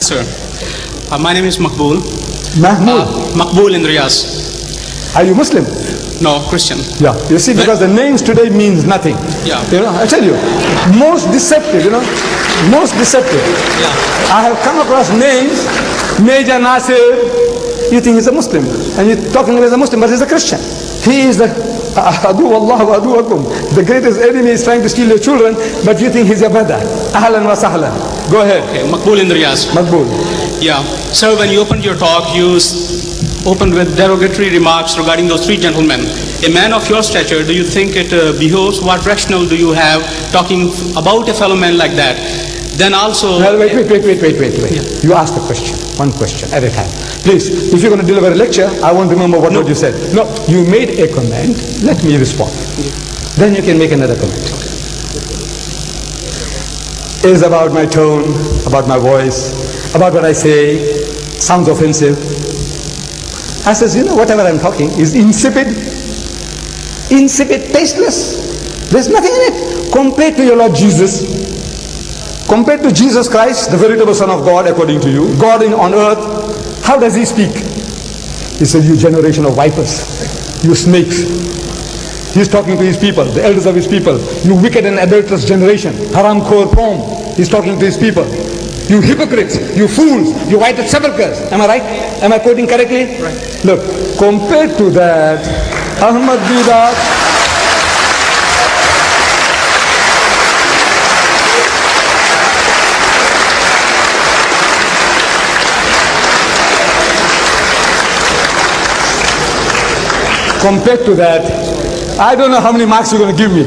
sir. My name is Makbul. Mahmoud. Makbul in Riyaz. Are you Muslim? No, Christian. Yeah. You see, because the names today means nothing. Yeah. You know, I tell you, most deceptive, most deceptive. Yeah. I have come across names, Major Nasir, you think he's a Muslim, and you're talking as a Muslim, but he's a Christian. He is the Adu Allah wa adu akum. The greatest enemy is trying to steal your children, but you think he's your brother. Ahlan wa sahlan. Go ahead. Okay, Makbul in Riyaz. Makbul. Yeah. Sir, when you opened your talk, you opened with derogatory remarks regarding those three gentlemen. A man of your stature, do you think it behoves? What rationale do you have talking about a fellow man like that? Then also... Well, wait. Yeah. You ask the question, one question at a time. Please, if you're going to deliver a lecture, I won't remember what you said. No, you made a comment, let me respond. Then you can make another comment. Is about my tone, about my voice, about what I say, sounds offensive. I says, whatever I'm talking is insipid, tasteless. There's nothing in it. Compared to your Lord Jesus, compared to Jesus Christ, the veritable Son of God, according to you, God on earth, how does he speak? He said, you generation of vipers, you snakes. He's talking to his people, the elders of his people. You wicked and adulterous generation, haram khor pom. He's talking to his people. You hypocrites, you fools, you whited sepulchres. Am I right? Am I quoting correctly? Right. Look, compared to that, Ahmad Didat, compared to that, I don't know how many marks you're going to give me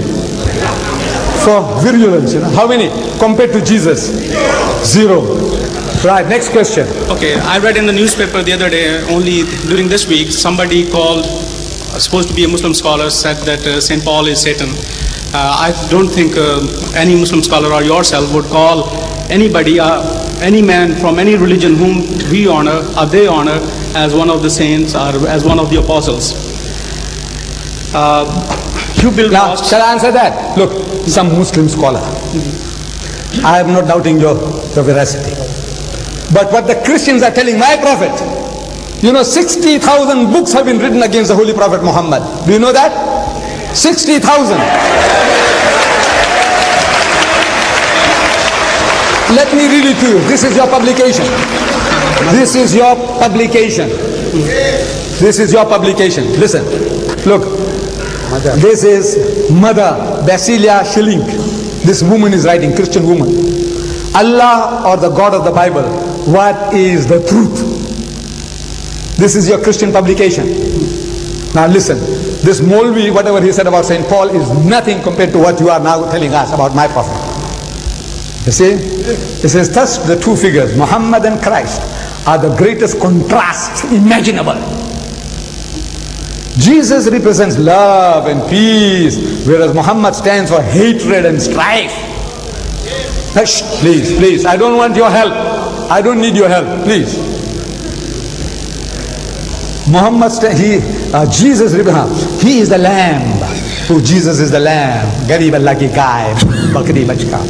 for virulence. How many compared to Jesus? 0. Right, next question. Okay, I read in the newspaper the other day, only during this week, somebody called, supposed to be a Muslim scholar, said that St. Paul is Satan. I don't think any Muslim scholar or yourself would call anybody, any man from any religion whom we honor or they honor as one of the saints or as one of the apostles. Now, shall I answer that? Look, some Muslim scholar. I am not doubting your veracity. But what the Christians are telling my prophet, 60,000 books have been written against the Holy Prophet Muhammad. Do you know that? 60,000. Let me read it to you. This is your publication. This is your publication. This is your publication. Listen. Look. This is Mother Basilia Schilling. This woman is writing, Christian woman. Allah or the God of the Bible, what is the truth? This is your Christian publication. Now listen, this Molvi, whatever he said about St. Paul is nothing compared to what you are now telling us about my prophet. You see? It says thus the two figures, Muhammad and Christ, are the greatest contrast imaginable. Jesus represents love and peace, whereas Muhammad stands for hatred and strife. Hush, please, I don't want your help. I don't need your help, please. Jesus represents, he is the lamb. Oh, Jesus is the lamb. Garib Allah ki gaib, bakri bachka.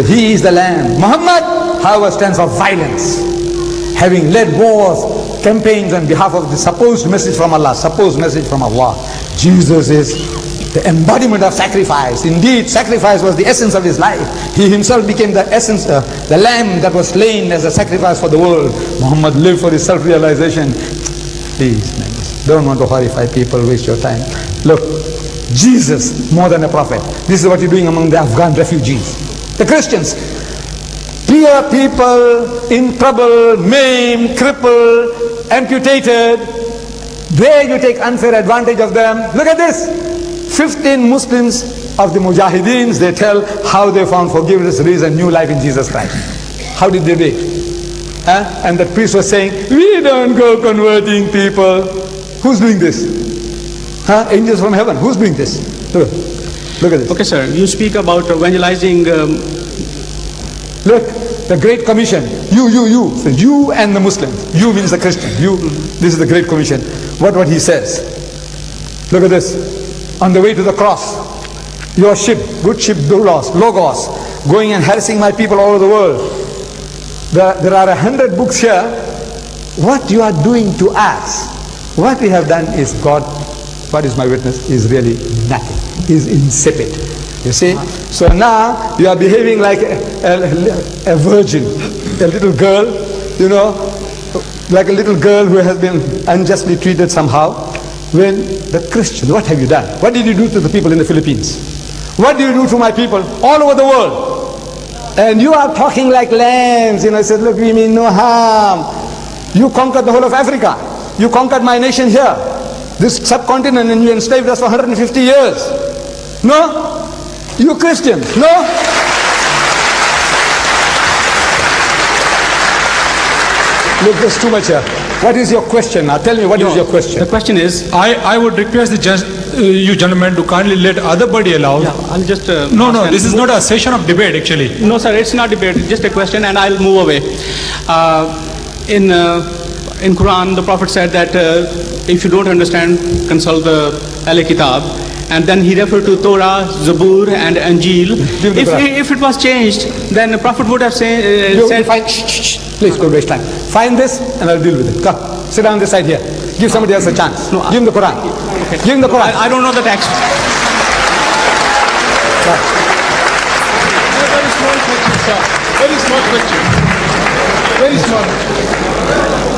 He is the lamb. Muhammad, however, stands for violence, having led wars, campaigns on behalf of the supposed message from Allah. Jesus is the embodiment of sacrifice. Indeed, sacrifice was the essence of his life. He himself became the essence, the lamb that was slain as a sacrifice for the world. Muhammad lived for his self-realization. Please, man, don't want to horrify people, waste your time. Look, Jesus, more than a prophet. This is what you're doing among the Afghan refugees. The Christians, poor people in trouble, maimed, crippled, amputated, there you take unfair advantage of them. Look at this. 15 Muslims of the Mujahideens, they tell how they found forgiveness, reason, new life in Jesus Christ. How did they do it? And the priest was saying, we don't go converting people. Who's doing this? Angels from heaven. Who's doing this? Look at this. Okay, sir. You speak about evangelizing. Look, the Great Commission. You. So you and the Muslims. You means the Christian. You. This is the Great Commission. What he says. Look at this. On the way to the cross, your ship, good ship, Logos, going and harassing my people all over the world. there are 100 books here. What you are doing to us, what we have done is God is my witness, is really nothing, is insipid. You see? So now you are behaving like a virgin, a little girl, you know, like a little girl who has been unjustly treated somehow. When the Christians, what have you done? What did you do to the people in the Philippines? What do you do to my people all over the world? And you are talking like lambs, you know, I said, look, we mean no harm. You conquered the whole of Africa. You conquered my nation here, this subcontinent, and you enslaved us for 150 years. No? You Christians, no? Look, there's too much here. What is your question? Now tell me, what is your question? The question is, I would request you gentlemen to kindly let other body allow. yeah, I'll just... No, ask them. this is not a session of debate actually. No, sir, it's not debate, just a question, and I'll move away. In Quran, the Prophet said that if you don't understand, consult the Al-Kitab. And then he referred to Torah, Zabur, and Injil. If it was changed, then the Prophet would have said... Please don't waste time. Find this and I'll deal with it. Come, sit down this side here. Give somebody else a chance. No, give him the Quran. Okay. Give him the Quran. I don't know the text. Very small question, sir. Very small question. Very small.